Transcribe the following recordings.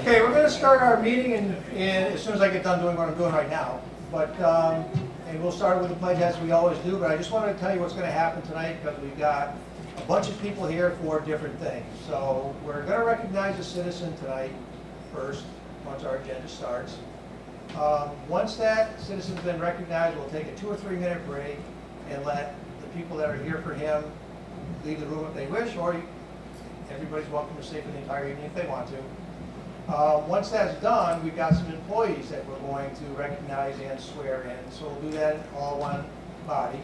Okay, we're going to start our meeting as soon as I get done doing what I'm doing right now. But and we'll start with the pledge as we always do. But I just wanted to tell you what's going to happen tonight because we've got a bunch of people here for different things. So we're going to recognize a citizen tonight first, once our agenda starts. Once that citizen's been recognized, we'll take a 2 or 3 minute break and let the people that are here for him leave the room if they wish, or everybody's welcome to stay for the entire evening if they want to. Once that's done, we've got some employees that we're going to recognize and swear in. So we'll do that in all one body.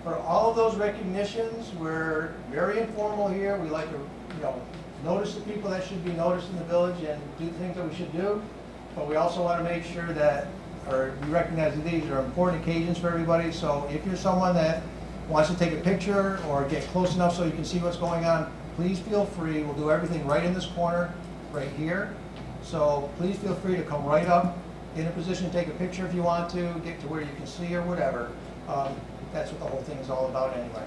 For all of those recognitions, we're very informal here. We like to, notice the people that should be noticed in the village and do the things that we should do. But we also want to make sure that, we recognize that these are important occasions for everybody. So if you're someone that wants to take a picture or get close enough so you can see what's going on, please feel free. We'll do everything right in this corner, right here. So please feel free to come right up in a position to take a picture if you want to, get to where you can see or whatever. That's what the whole thing is all about anyway.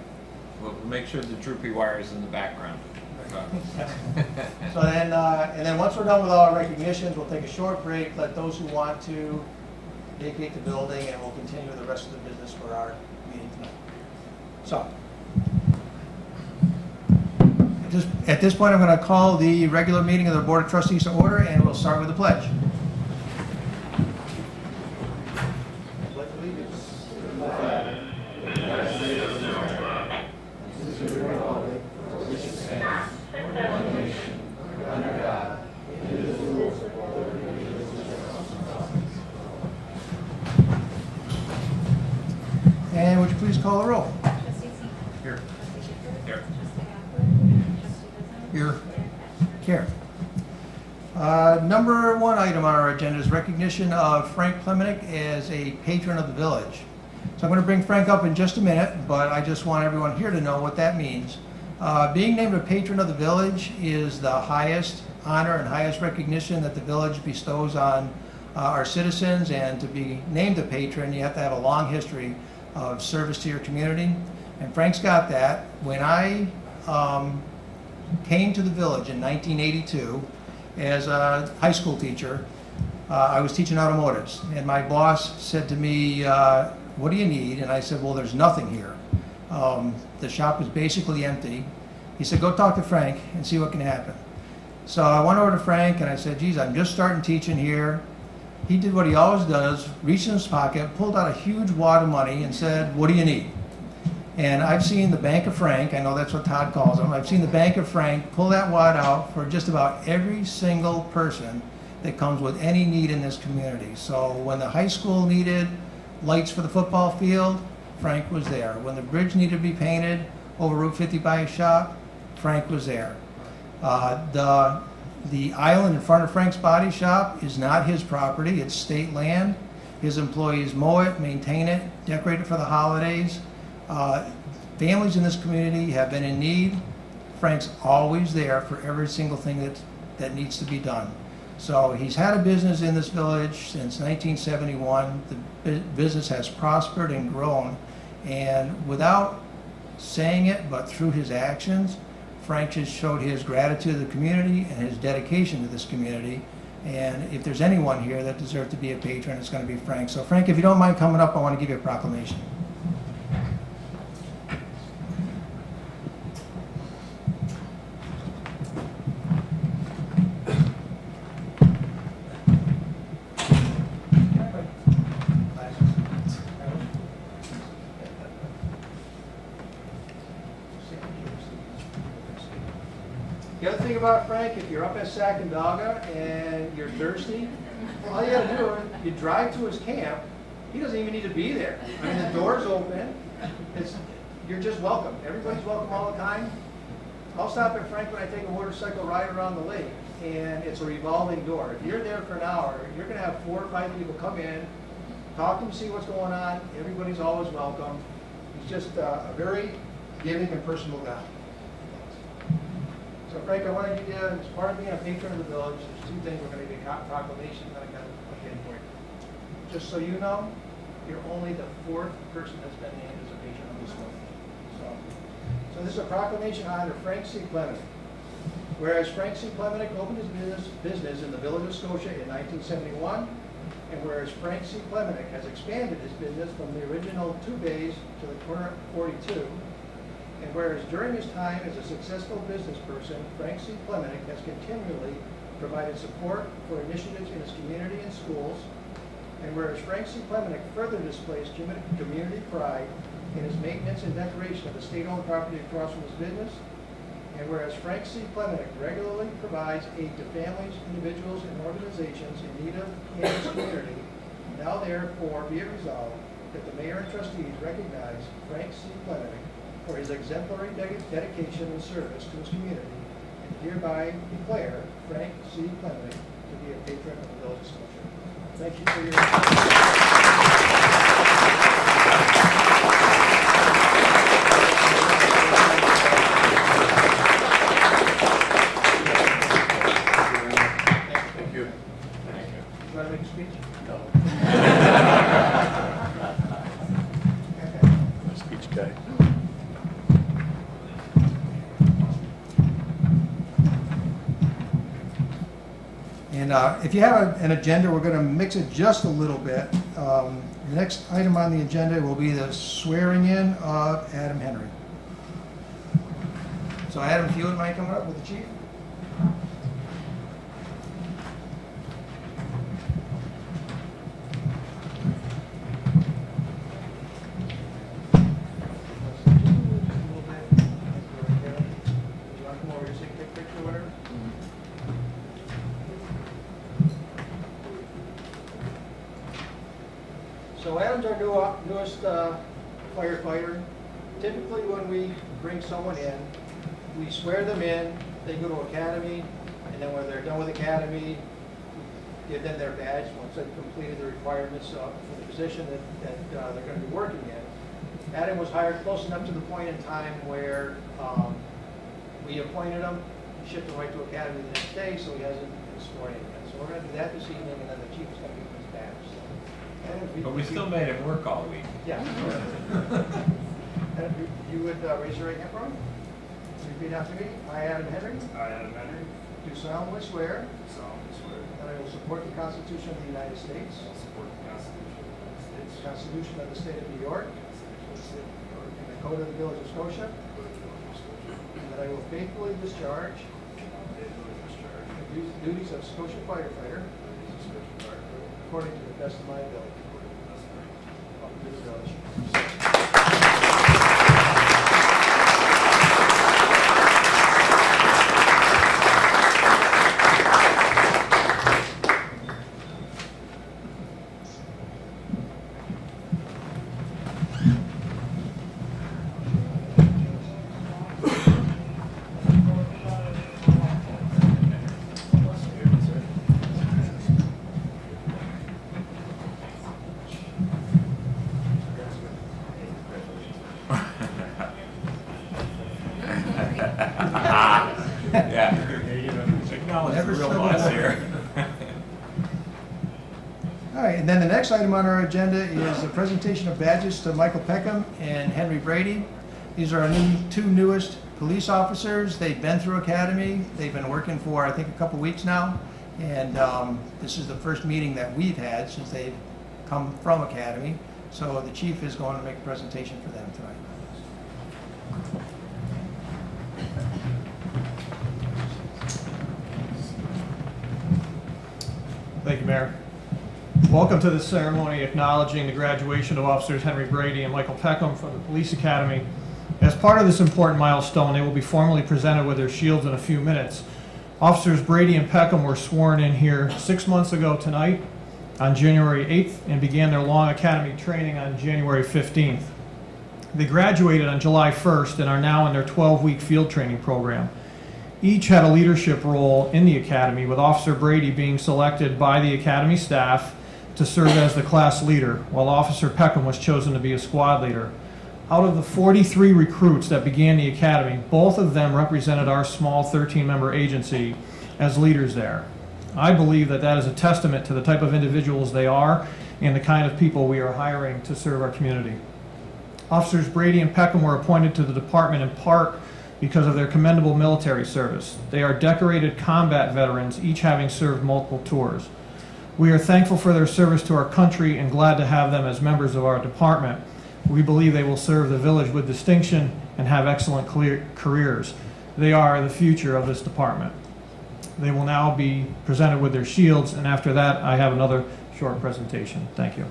We'll make sure the droopy wire is in the background. So then, and then once we're done with all our recognitions, we'll take a short break, let those who want to vacate the building, and we'll continue the rest of the business for our meeting tonight. So, at this point, I'm going to call the regular meeting of the Board of Trustees to order, and we'll start with the pledge. And would you please call the roll? Here. Here. Here. Here. Number one item on our agenda is recognition of Frank Klemenick as a patron of the village. So I'm going to bring Frank up in just a minute, but I just want everyone here to know what that means. Being named a patron of the village is the highest honor and highest recognition that the village bestows on our citizens, and to be named a patron, you have to have a long history of service to your community. And Frank's got that. When I came to the village in 1982 as a high school teacher, I was teaching automotives, and my boss said to me, what do you need? And I said, well, there's nothing here. The shop is basically empty. He said, go talk to Frank and see what can happen. So I went over to Frank and I said, geez, I'm just starting teaching here. He did what he always does, reached in his pocket, pulled out a huge wad of money and said, what do you need? And I've seen the Bank of Frank, I know that's what Todd calls them, I've seen the Bank of Frank pull that wad out for just about every single person that comes with any need in this community. So when the high school needed lights for the football field, Frank was there. When the bridge needed to be painted over Route 50 by his shop, Frank was there. The island in front of Frank's body shop is not his property, it's state land. His employees mow it, maintain it, decorate it for the holidays. Families in this community have been in need. Frank's always there for every single thing that needs to be done. So he's had a business in this village since 1971. The business has prospered and grown. And without saying it, but through his actions, Frank just showed his gratitude to the community and his dedication to this community. And if there's anyone here that deserves to be a patron, it's going to be Frank. So Frank, if you don't mind coming up, I want to give you a proclamation. The other thing about Frank, if you're up at Sacandaga and you're thirsty, all you gotta do is you drive to his camp. He doesn't even need to be there. I mean, the door's open. You're just welcome. Everybody's welcome all the time. I'll stop at Frank when I take a motorcycle ride around the lake, and it's a revolving door. If you're there for an hour, you're gonna have 4 or 5 people come in, talk to him, see what's going on. Everybody's always welcome. He's just a very giving and personal guy. So Frank, I want to give you, as part of being a patron of the village, there's 2 things we're going to give you a proclamation that I got to put in for you. Just so you know, you're only the 4th person that's been named as a patron of this village. So this is a proclamation on honor Frank C. Klemenick. Whereas Frank C. Plemenick opened his business in the village of Scotia in 1971, and whereas Frank C. Plemenick has expanded his business from the original 2 bays to the current 42, and whereas during his time as a successful business person, Frank C. Plemenick has continually provided support for initiatives in his community and schools, and whereas Frank C. Plemenick further displays community pride in his maintenance and decoration of the state-owned property across from his business, and whereas Frank C. Plemenick regularly provides aid to families, individuals, and organizations in need of in his community, now therefore be it resolved that the mayor and trustees recognize Frank C. Plemenick for his exemplary dedication and service to his community, and hereby declare Frank C. Plemenick to be a patron of the village of Scotia. Thank you for your Speech guy. And if you have an agenda, we're going to mix it just a little bit. The next item on the agenda will be the swearing in of Adam Henry. So Adam, if you wouldn't mind coming up with the chief. So Adam's our newest firefighter. Typically when we bring someone in, we swear them in, they go to academy, and then when they're done with academy, we give them their badge once they've completed the requirements for the position that they're going to be working in. Adam was hired close enough to the point in time where we appointed him, we shipped him right to academy the next day, so he hasn't been sworn in yet. So we're going to do that this evening, and then the chief is going to give him his badge. So, But we still made him work all week. yeah. And if you would raise your right hand for me. Repeat after me. I, Adam Henry, I, Adam Henry, do solemnly swear solemnly swear that I will support the Constitution of the United States, I will support the Constitution of the United States, the Constitution of the State of New York, the Constitution of the State of New York, and the Code of the Village of Scotia, and the Code of the Village of Scotia, and that I will faithfully discharge and I will faithfully discharge the duties of Scotia firefighter the duties of Scotia firefighter according to the best of my ability. according to the best of my ability. Welcome to the village. Yeah. Acknowledge the real boss here. All right, and then the next item on our agenda is a presentation of badges to Michael Peckham and Henry Brady. These are our two newest police officers. They've been through academy. They've been working for, I think, a couple weeks now. And this is the first meeting that we've had since they've come from academy. So the chief is going to make a presentation for them tonight. Thank you, Mayor. Welcome to this ceremony acknowledging the graduation of Officers Henry Brady and Michael Peckham from the Police Academy. As part of this important milestone, they will be formally presented with their shields in a few minutes. Officers Brady and Peckham were sworn in here 6 months ago tonight on January 8th and began their long academy training on January 15th. They graduated on July 1st and are now in their 12-week field training program. Each had a leadership role in the academy, with Officer Brady being selected by the academy staff to serve as the class leader, while Officer Peckham was chosen to be a squad leader. Out of the 43 recruits that began the academy, both of them represented our small 13-member agency as leaders there. I believe that that is a testament to the type of individuals they are and the kind of people we are hiring to serve our community. Officers Brady and Peckham were appointed to the department in part because of their commendable military service. They are decorated combat veterans, each having served multiple tours. We are thankful for their service to our country and glad to have them as members of our department. We believe they will serve the village with distinction and have excellent careers. They are the future of this department. They will now be presented with their shields, and after that, I have another short presentation. Thank you.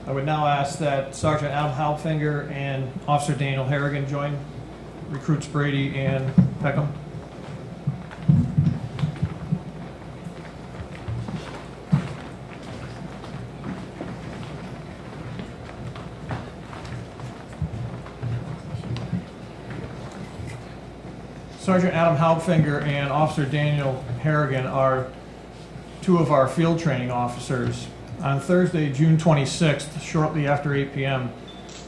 I would now ask that Sergeant Adam Halbfinger and Officer Daniel Harrigan join Recruits Brady and Peckham. Sergeant Adam Halbfinger and Officer Daniel Harrigan are two of our field training officers. On Thursday, June 26th, shortly after 8 p.m.,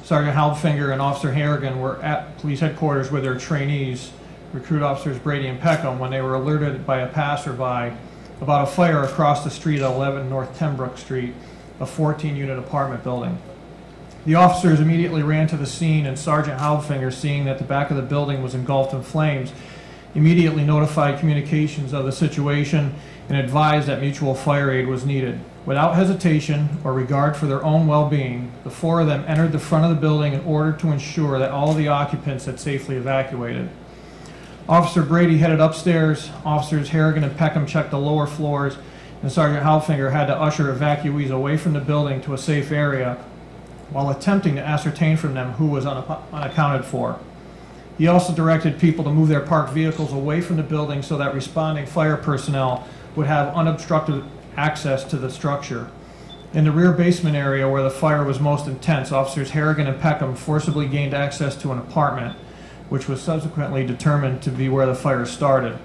Sergeant Halbfinger and Officer Harrigan were at police headquarters with their trainees, Recruit Officers Brady and Peckham, when they were alerted by a passerby about a fire across the street at 11 North Tenbrook Street, a 14-unit apartment building. The officers immediately ran to the scene, and Sergeant Halbfinger, seeing that the back of the building was engulfed in flames, immediately notified communications of the situation and advised that mutual fire aid was needed. Without hesitation or regard for their own well-being, the four of them entered the front of the building in order to ensure that all of the occupants had safely evacuated. Officer Brady headed upstairs, Officers Harrigan and Peckham checked the lower floors, and Sergeant Halbfinger had to usher evacuees away from the building to a safe area while attempting to ascertain from them who was unaccounted for. He also directed people to move their parked vehicles away from the building so that responding fire personnel would have unobstructed access to the structure. In the rear basement area where the fire was most intense, Officers Harrigan and Peckham forcibly gained access to an apartment, which was subsequently determined to be where the fire started,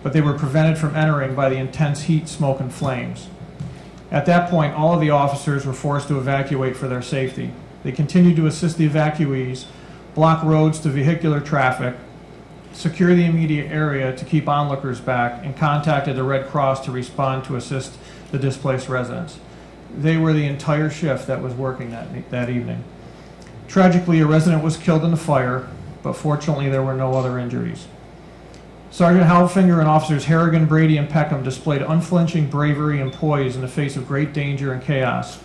but they were prevented from entering by the intense heat, smoke, and flames. At that point, all of the officers were forced to evacuate for their safety. They continued to assist the evacuees, block roads to vehicular traffic, secure the immediate area to keep onlookers back, and contacted the Red Cross to respond to assist the displaced residents. They were the entire shift that was working that evening. Tragically, a resident was killed in the fire, but fortunately there were no other injuries. Sergeant Halbfinger and Officers Harrigan, Brady, and Peckham displayed unflinching bravery and poise in the face of great danger and chaos.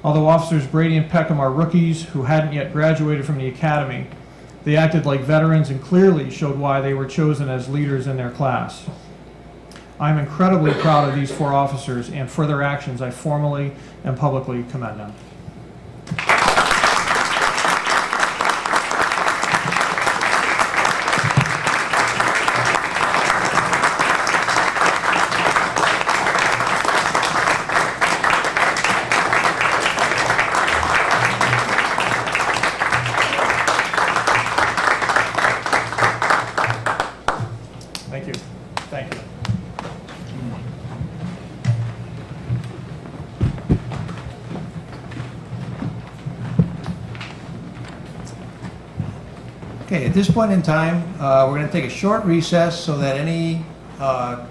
Although Officers Brady and Peckham are rookies who hadn't yet graduated from the academy, they acted like veterans and clearly showed why they were chosen as leaders in their class. I'm incredibly proud of these four officers, and for their actions I formally and publicly commend them. Thank you. Thank you. Okay, at this point in time, we're going to take a short recess so that any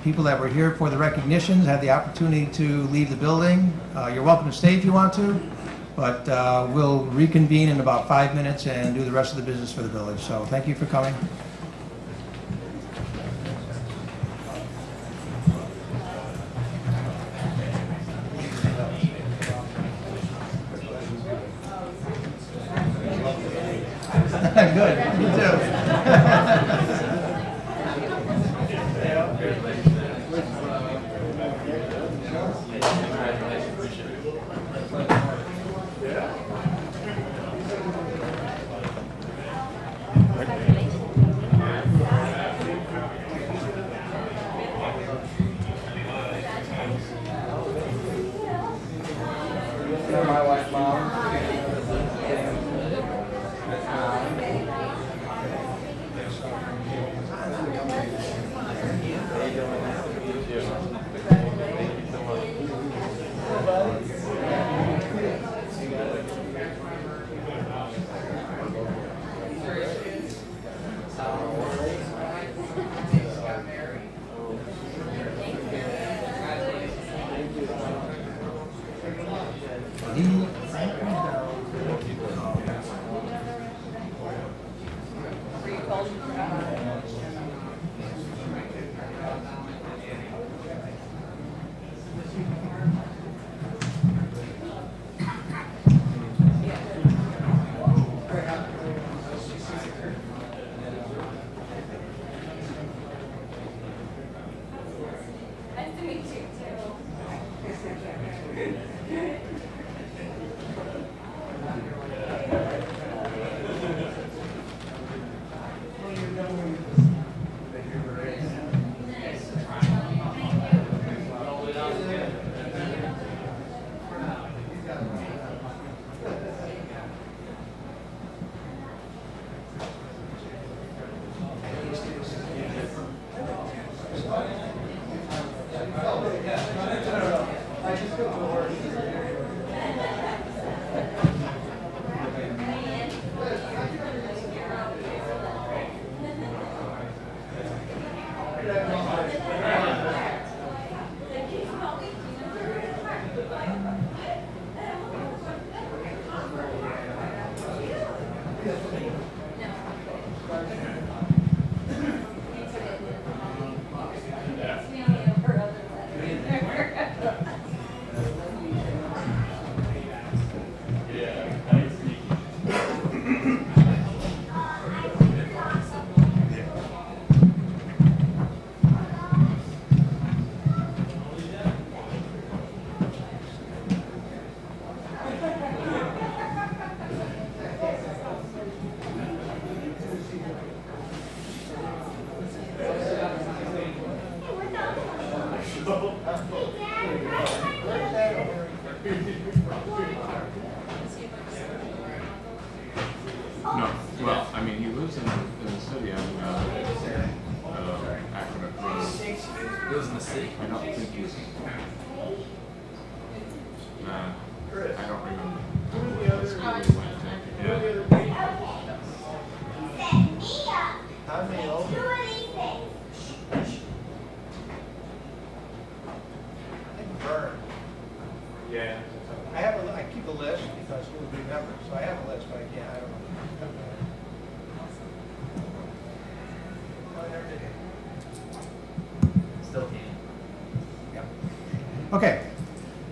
people that were here for the recognitions have the opportunity to leave the building. You're welcome to stay if you want to, but we'll reconvene in about 5 minutes and do the rest of the business for the village. So thank you for coming. Good, you too. for my wife, Mom. Nice to meet you too. No, well, I mean, he lives in the city on Aqueduct Road. He lives in the city. I don't think he's. I don't remember. Let's go with my thing. Yeah. How many over? Burn. Yeah. I keep a list because who would remember, so I have a list, but I can't, I don't know. Oh, I never did it. Still can. Yep. Okay,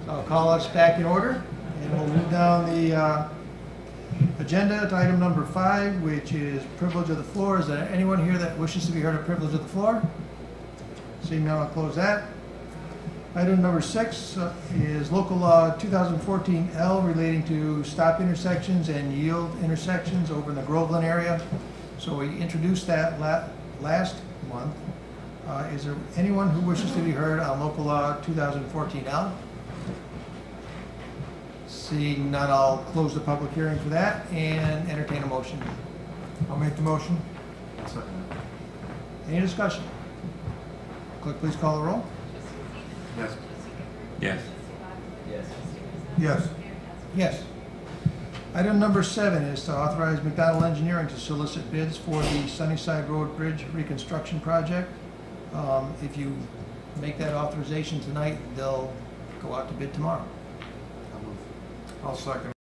so I'll call us back in order, and we'll move down the agenda to item number 5, which is privilege of the floor. Is there anyone here that wishes to be heard of privilege of the floor? Seeing none, I'll close that. Item number 6 is local law 2014L relating to stop intersections and yield intersections over in the Groveland area. So we introduced that last month. Is there anyone who wishes to be heard on local law 2014L? Seeing none, I'll close the public hearing for that and entertain a motion. I'll make the motion. Any discussion? Clerk, please call the roll. Yes. Yes. Yes. Yes. Yes. Item number 7 is to authorize McDonald Engineering to solicit bids for the Sunnyside Road Bridge reconstruction project. If you make that authorization tonight, they'll go out to bid tomorrow. I'll second.